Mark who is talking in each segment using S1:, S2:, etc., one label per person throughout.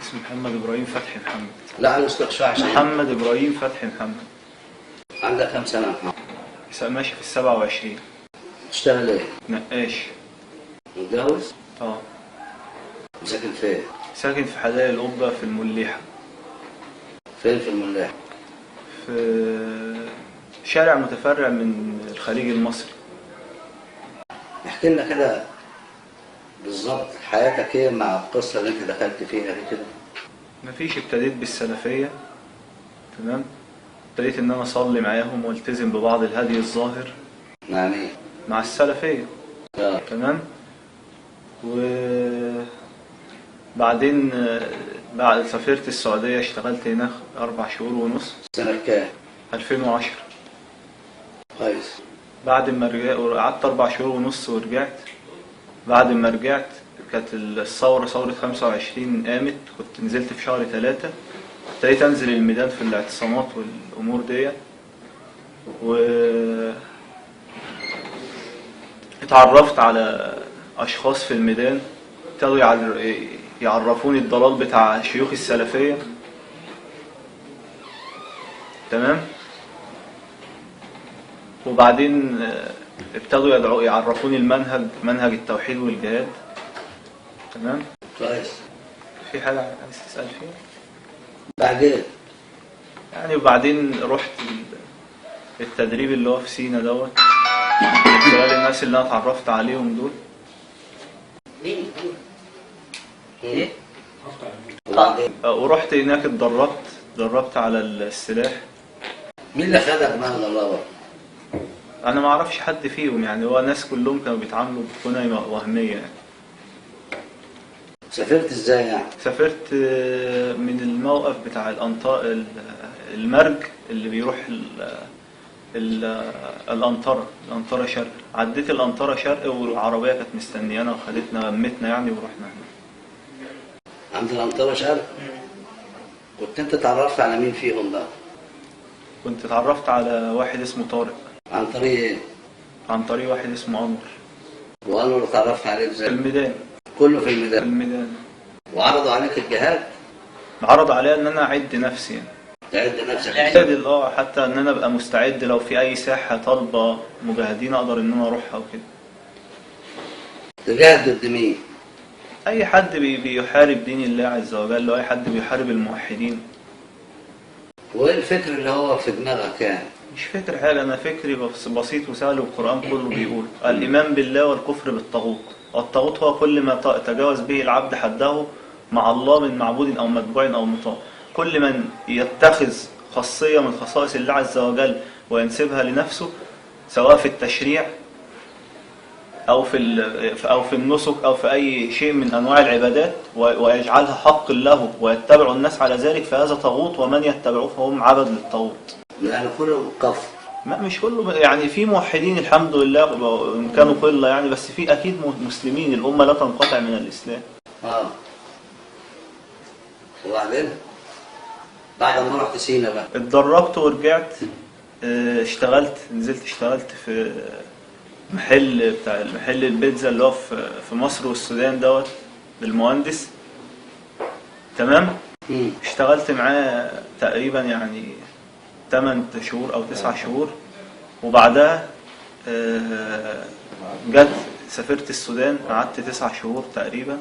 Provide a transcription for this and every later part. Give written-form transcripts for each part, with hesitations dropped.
S1: اسمي محمد إبراهيم فتحي محمد.
S2: لا على مستوى شوية عشان
S1: محمد إبراهيم فتحي محمد.
S2: عندك كام سنة يا محمد؟
S1: ماشي في 27.
S2: تشتغل ايه؟
S1: نقاش.
S2: متجوز؟
S1: اه.
S2: ساكن فين؟
S1: ساكن في حدائق القبة في المليحة.
S2: فين في الملاح؟
S1: في شارع متفرع من الخليج المصري.
S2: احكي لنا كده بالظبط حياتك ايه مع القصة اللي انت دخلت فيها دي كده؟
S1: مفيش، ابتديت بالسلفية. تمام. ابتديت ان انا اصلي معاهم والتزم ببعض الهدي الظاهر.
S2: نعم ايه؟
S1: مع السلفية. تمام. وبعدين بعد سافرت السعودية، اشتغلت هناك 4 شهور ونص.
S2: سنة كام؟
S1: 2010.
S2: كويس.
S1: بعد ما قعدت 4 شهور ونص ورجعت. بعد ما رجعت كانت الثورة، ثورة 25 قامت. كنت نزلت في شهر 3. ابتديت انزل الميدان في الاعتصامات والامور دي. اتعرفت على اشخاص في الميدان ابتدوا يعرفوني الضلال بتاع شيوخ السلفية. تمام. وبعدين ابتدوا يعرفوني منهج التوحيد والجهاد. تمام.
S2: كويس.
S1: في حاجة عايز تسأل فيها؟
S2: بعدين
S1: يعني وبعدين رحت التدريب اللي هو في سينا دوت، من خلال الناس اللي انا اتعرفت عليهم دول.
S2: ايه؟
S1: ورحت هناك اتدربت على السلاح.
S2: مين اللي خدك مهلا الله؟
S1: انا ما اعرفش حد فيهم، يعني هو ناس كلهم كانوا بيتعاملوا بكونة وهمية يعني.
S2: سافرت ازاي يعني؟
S1: سافرت من الموقف بتاع المرج اللي بيروح الأنطرة شرق. عديت الأنطرة شرق والعربية كانت مستنيانا وخدتنا غمتنا يعني ورحنا هنا.
S2: عند الأنطرة شرق؟ كنت انت اتعرفت على مين فيهم بقى؟
S1: كنت اتعرفت على واحد اسمه طارق.
S2: عن طريق ايه؟
S1: عن طريق واحد اسمه أنور.
S2: وأنور اتعرفت عليه ازاي؟
S1: في الميدان.
S2: كله في
S1: في
S2: الميدان؟
S1: الميدان.
S2: وعرضوا عليك الجهاد؟
S1: عرض عليا ان انا اعد نفسي يعني.
S2: تعد نفسك؟
S1: حتى ان انا ابقى مستعد لو في اي ساحة طالبة مجاهدين اقدر ان انا اروحها وكده.
S2: تجاهد ضد مين؟
S1: اي حد بيحارب دين الله عز وجل، واي حد بيحارب الموحدين.
S2: وايه الفكر اللي هو في دماغك يعني؟
S1: مش فكر حاجة، انا فكري بسيط وسهل، والقرآن كله بيقول الايمان بالله والكفر بالطاغوت. والطاغوت هو كل ما تجاوز به العبد حده مع الله من معبود او متبوع او مطاع. كل من يتخذ خاصية من خصائص الله عز وجل وينسبها لنفسه، سواء في التشريع أو في النسك أو في أي شيء من أنواع العبادات، ويجعلها حق له ويتبع الناس على ذلك، فهذا طاغوت، ومن يتبعوه فهم عبد للطاغوت.
S2: يعني كله كفر؟
S1: مش كله يعني، في موحدين الحمد لله إن كانوا قلة يعني، بس في أكيد مسلمين. الأمة لا تنقطع من الإسلام.
S2: وبعدين بعد ما رحت سينا بقى
S1: اتدربت ورجعت. نزلت اشتغلت في محل البيتزا اللي هو في مصر والسودان دوت للمهندس. تمام. اشتغلت معاه تقريبا يعني 8 شهور او 9 شهور. وبعدها سافرت السودان، قعدت 9 شهور تقريبا،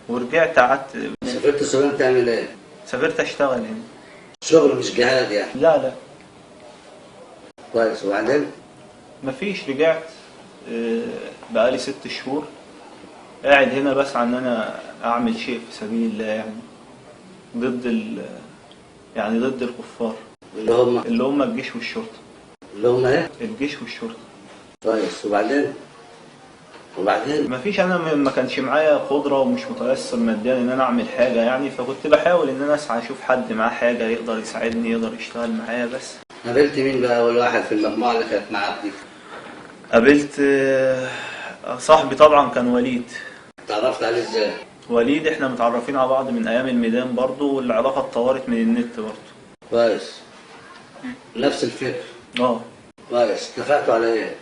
S1: ورجعت قعدت.
S2: سافرت السودان تعمل ايه؟
S1: سافرت اشتغل هنا.
S2: شغل مش جهاد يعني؟
S1: لا.
S2: كويس. وبعدين؟
S1: مفيش، رجعت بقالي 6 شهور قاعد هنا بسعى ان انا اعمل شيء في سبيل الله يعني، ضد الكفار اللي هم الجيش والشرطة.
S2: اللي هم ايه؟
S1: الجيش والشرطة.
S2: كويس. وبعدين
S1: مفيش، انا ما كانش معايا قدرة ومش متيسر ماديا ان انا اعمل حاجة يعني، فكنت بحاول ان انا اسعى اشوف حد معاه حاجة يقدر يساعدني، يقدر يشتغل معايا. بس
S2: قابلت مين بقى اول واحد في المجموعة اللي كانت معاك دي؟
S1: قابلت صاحبي طبعا كان وليد.
S2: اتعرفت عليه ازاي؟
S1: وليد احنا متعرفين على بعض من ايام الميدان برضو، والعلاقة اتطورت من النت برضو.
S2: كويس. نفس الفكر؟ كويس. اتفقتوا على ايه؟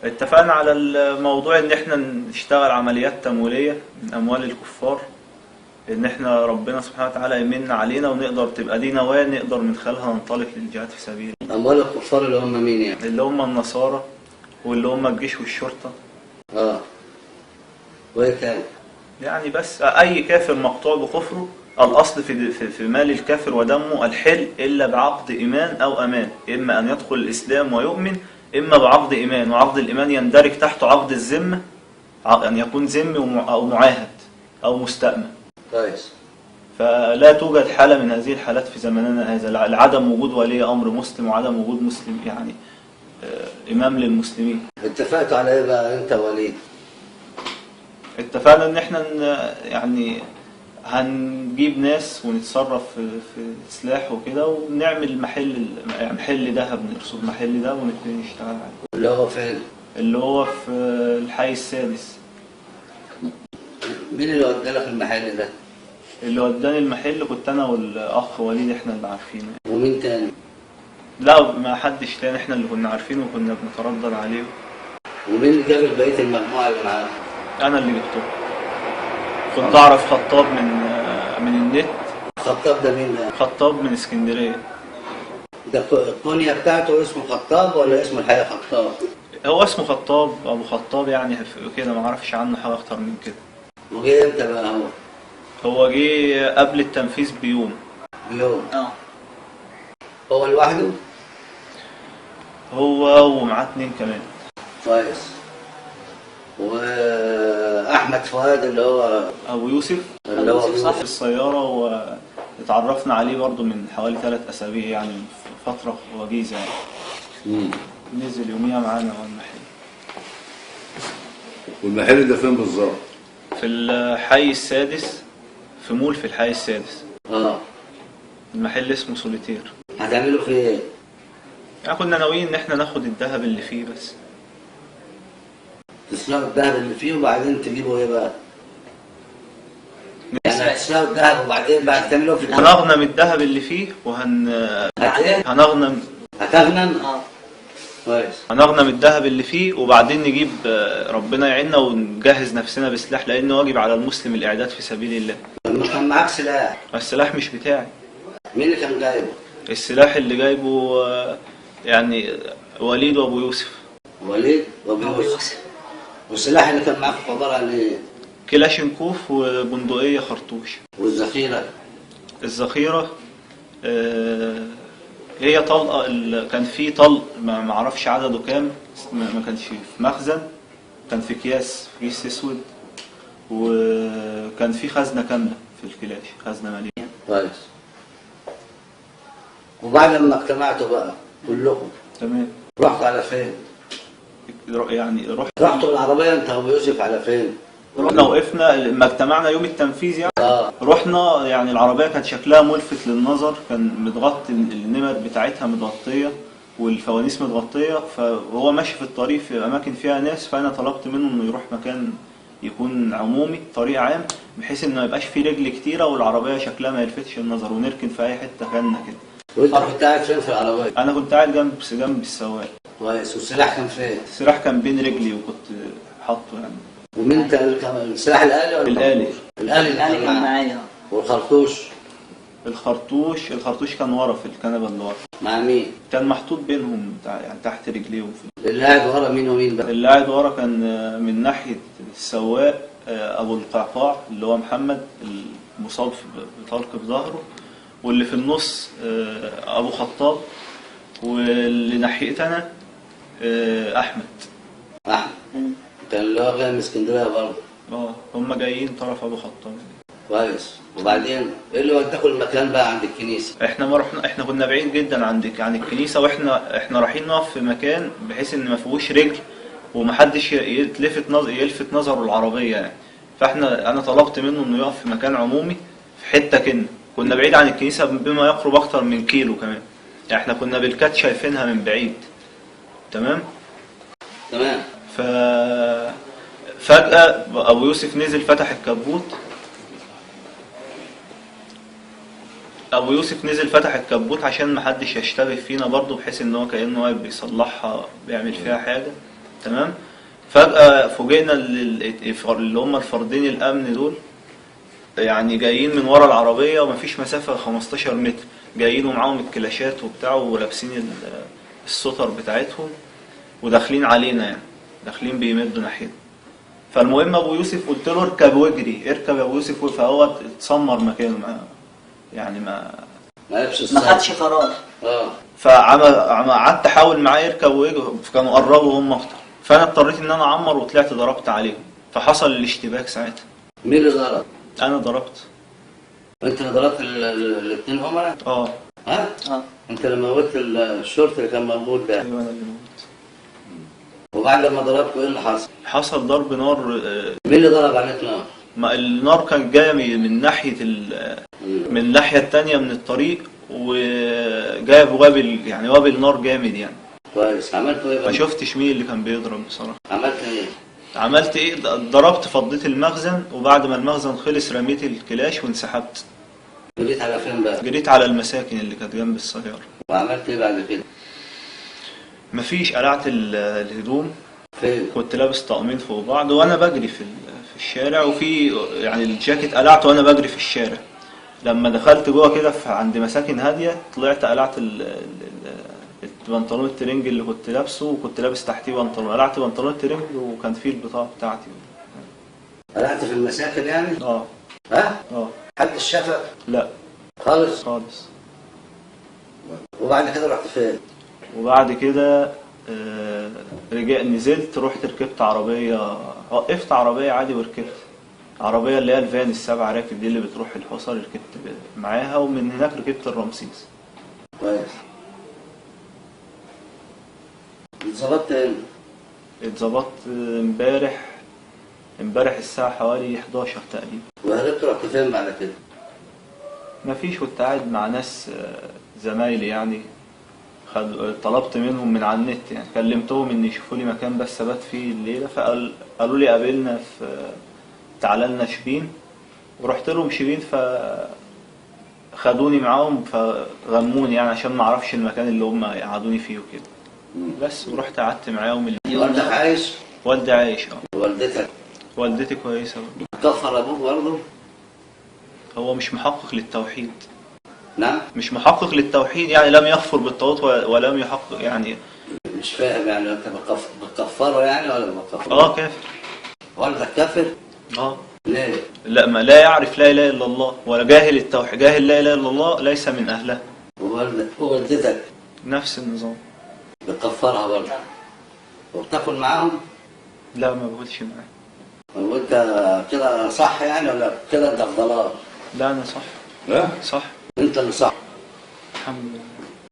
S1: اتفقنا على الموضوع ان احنا نشتغل عمليات تمويلية من اموال الكفار، ان احنا ربنا سبحانه وتعالى يمن علينا ونقدر تبقى دي نواة نقدر من خلالها ننطلق للجهاد في سبيل الله.
S2: أموال الكفار اللي هم مين يعني؟
S1: اللي هم النصارى واللي هم الجيش والشرطة.
S2: وإيه تاني؟
S1: يعني بس اي كافر مقطوع بكفره، الاصل في مال الكافر ودمه الحل الا بعقد ايمان او امان، اما ان يدخل الاسلام ويؤمن، اما بعقد ايمان، وعقد الايمان يندرج تحته عقد الذمه، ان يكون ذمي او معاهد او مستأمن.
S2: كويس.
S1: فلا توجد حالة من هذه الحالات في زماننا هذا، لعدم وجود ولي امر مسلم وعدم وجود مسلم يعني امام للمسلمين.
S2: اتفقتوا على ايه بقى انت ووليد؟
S1: اتفقنا ان احنا يعني هنجيب ناس ونتصرف في سلاح وكده، ونعمل محل ذهب، نرصد محل ده ونبتدي نشتغل عليه.
S2: اللي هو فين؟
S1: اللي هو في الحي السادس.
S2: مين اللي ودالك المحل ده؟
S1: اللي وداني المحل كنت انا والاخ وليد، احنا اللي عارفينه.
S2: ومين تاني؟
S1: لا ما حدش تاني، احنا اللي كنا عارفينه وكنا بنتردد عليه.
S2: ومين اللي جاب بقيه المجموعه اللي معاك؟
S1: انا اللي جبته. كنت اعرف خطاب من النت.
S2: خطاب ده مين ده؟
S1: خطاب من اسكندريه.
S2: ده الكونيا بتاعته اسمه خطاب ولا اسمه الحقيقه خطاب؟
S1: هو اسمه خطاب، ابو خطاب يعني كده، ما اعرفش عنه حاجه اكتر من كده.
S2: وجه امتى بقى هو؟
S1: هو جه قبل التنفيذ بيوم.
S2: هو لوحده؟
S1: هو ومعاه 2 كمان.
S2: كويس. واحمد فؤاد اللي هو
S1: ابو يوسف
S2: اللي هو
S1: في السياره، واتعرفنا عليه برضو من حوالي 3 أسابيع يعني، فتره وجيزه يعني. نزل يوميها معانا والمحل.
S3: والمحل ده فين بالظبط؟
S1: في الحي السادس، في مول في الحي السادس. المحل اسمه سوليتير.
S2: هتعملوا فيه ايه؟
S1: يعني كنا ناويين ان احنا ناخد الذهب اللي فيه بس.
S2: تسرقوا الذهب اللي فيه وبعدين تجيبوا ايه بقى؟ يعني هتسرقوا الذهب وبعدين بقى تعملوا في
S1: هنغنم الذهب اللي فيه هنغنم.
S2: هتغنم؟ كويس.
S1: هنغنم الذهب اللي فيه وبعدين نجيب، ربنا يعيننا ونجهز نفسنا بسلاح، لان واجب على المسلم الاعداد في سبيل الله.
S2: لما كان معاك سلاح؟
S1: السلاح مش بتاعي.
S2: مين اللي كان جايبه؟
S1: السلاح اللي جايبه يعني وليد وابو يوسف.
S2: وليد وابو يوسف. والسلاح اللي كان معاك عباره عن ايه؟
S1: كلاشينكوف وبندقيه خرطوش.
S2: والذخيره؟
S1: الذخيره هي طلقه، كان في طلق ما اعرفش عدده كام، ما كانش في مخزن، كان في كيس اسود، وكان في خزنه كامله في الكلاش، خزنه مليانه.
S2: كويس. وبعد ما اجتمعتوا بقى كلكم
S1: تمام،
S2: رحتوا على فين؟
S1: يعني
S2: رحتوا بالعربيه انت وابو يوسف على فين؟
S1: رحنا وقفنا لما اجتمعنا يوم التنفيذ يعني. رحنا يعني العربيه كانت شكلها ملفت للنظر، كان متغطي، النمر بتاعتها متغطيه والفوانيس متغطيه، فهو ماشي في الطريق في اماكن فيها ناس، فانا طلبت منه انه يروح مكان يكون عمومي، طريق عام، بحيث انه ما يبقاش فيه رجل كتيره والعربيه شكلها ما يلفتش النظر، ونركن في اي حته كنا كده.
S2: وانت كنت قاعد فين في العربيه؟
S1: انا كنت قاعد جنب السواق.
S2: كويس. والسلاح كان فين؟
S1: السلاح كان بين رجلي وكنت حاطه يعني.
S2: ومين السلاح الآلي ولا
S1: الآلي؟
S2: الآلي كان معايا. والخرطوش؟
S1: الخرطوش كان ورا في الكنبه اللي ورا.
S2: مع مين؟
S1: كان محطوط بينهم يعني تحت رجليهم.
S2: اللي قاعد ورا مين ومين بقى؟
S1: اللي قاعد ورا كان من ناحيه السواق ابو القعقاع اللي هو محمد المصاب بطلق في ظهره، واللي في النص ابو خطاب، واللي ناحيتنا احمد.
S2: كان اللي هو جاي من اسكندريه برضه.
S1: هم جايين طرف ابو خطاب.
S2: كويس. وبعدين ايه اللي وداكوا المكان بقى عند الكنيسه؟
S1: احنا كنا بعيد جدا عن الكنيسه، واحنا رايحين نقف في مكان بحيث ان ما فيهوش رجل ومحدش يلفت نظره العربيه يعني. انا طلبت منه انه يقف في مكان عمومي في حته كنا بعيد عن الكنيسه بما يقرب اكتر من كيلو كمان يعني، احنا كنا بالكاد شايفينها من بعيد. تمام. فجأة ابو يوسف نزل فتح الكبوت عشان محدش يشتبه فينا برضو، بحيث ان هو كأنه واقف بيصلحها بيعمل فيها حاجة. تمام. فجأة فوجئنا اللي هم الفردين الامن دول يعني جايين من ورا العربية ومفيش مسافة 15 متر، جايين ومعاهم الكلاشات وبتاع ولابسين الستر بتاعتهم وداخلين علينا، يعني داخلين بيمدوا ناحيتنا. فالمهم ابو يوسف قلت له اركب واجري، اركب يا ابو يوسف، فهو اتسمر مكانه، يعني ما
S3: ما خدش قرار.
S1: قعدت احاول معاه يركب ويجري، كانوا قربوا هم اكتر، فانا اضطريت ان انا اعمر وطلعت ضربت عليهم، فحصل الاشتباك ساعتها.
S2: مين اللي ضرب؟
S1: انا ضربت.
S2: انت اللي ضربت الاثنين عملاء؟
S1: اه.
S2: ها؟ انت اللي موتت الشرطي اللي كان موجود ده؟
S1: ايوه انا اللي موت.
S2: وبعد ما ضربته ايه اللي حصل؟
S1: حصل ضرب نار.
S2: مين اللي ضرب عليك نار؟
S1: ما النار كانت جايه من ناحيه من الناحيه التانية من الطريق، وجايب وابل، يعني وابل نار جامد يعني.
S2: كويس. عملتوا ايه بقى؟
S1: ما شفتش مين اللي كان بيضرب بصراحه.
S2: عملت ايه؟
S1: ضربت، فضيت المخزن، وبعد ما المخزن خلص رميت الكلاش وانسحبت.
S2: جريت على فين بقى؟
S1: جريت على المساكن اللي كانت جنب السياره.
S2: وعملت ايه بعد كده؟
S1: مفيش، قلعت الهدوم.
S2: فين؟
S1: كنت لابس طقمين فوق بعض وانا بجري في الشارع، وفي يعني الجاكيت قلعته وانا بجري في الشارع. لما دخلت جوه كده عند مساكن هاديه، طلعت قلعت البنطلون الترنج اللي كنت لابسه، وكنت لابس تحتيه بنطلون، قلعت بنطلون الترنج وكان فيه البطاقه بتاعتي.
S2: قلعت في المساكن يعني؟
S1: اه.
S2: ها؟
S1: اه.
S2: حد شافك؟
S1: لا
S2: خالص؟
S1: خالص.
S2: وبعد كده رحت فين؟
S1: وبعد كده نزلت، رحت ركبت عربيه، وقفت عربيه عادي وركبت عربيه اللي هي الفان السبع راكب دي اللي بتروح الحصر، ركبت معاها، ومن هناك ركبت الرمسيس.
S2: كويس. اتظبطت امتى؟
S1: اتظبطت امبارح الساعة حوالي 11 تقريبا.
S2: وهربت رحت فين بعد كده؟
S1: مفيش، كنت قاعد مع ناس زمايلي يعني، طلبت منهم من على النت، يعني كلمتهم ان يشوفوا لي مكان بس ابات فيه الليلة، فقالوا لي قابلنا في تعالى لنا شبين، ورحت لهم شبين، فخدوني معاهم فغموني يعني عشان ما اعرفش المكان اللي هم قعدوني فيه وكده بس، ورحت قعدت معاهم.
S2: والدك عايش؟
S1: والدي عايش. اه.
S2: والدتك؟
S1: والدتي كويسة.
S2: كفر ابوك برضه؟
S1: هو مش محقق للتوحيد.
S2: نعم؟
S1: مش محقق للتوحيد، يعني لم يكفر بالطاغوت ولم يحقق يعني.
S2: مش فاهم يعني، انت بتكفره يعني ولا ما بتكفره؟
S1: كافر.
S2: والدك كافر؟ ليه؟
S1: لا، ما لا يعرف لا اله الا الله، ولا جاهل التوحيد، جاهل لا اله الا الله ليس من اهلها.
S2: ووالدتك؟
S1: نفس النظام.
S2: بتكفرها برضه؟ وبتاكل معاهم؟
S1: لا، ما باكلش معاهم.
S2: وانت كده صح يعني ولا كده انت في ضلال؟
S1: لا انا صح.
S2: لا؟
S1: صح.
S2: انت اللي صح.
S1: الحمد لله.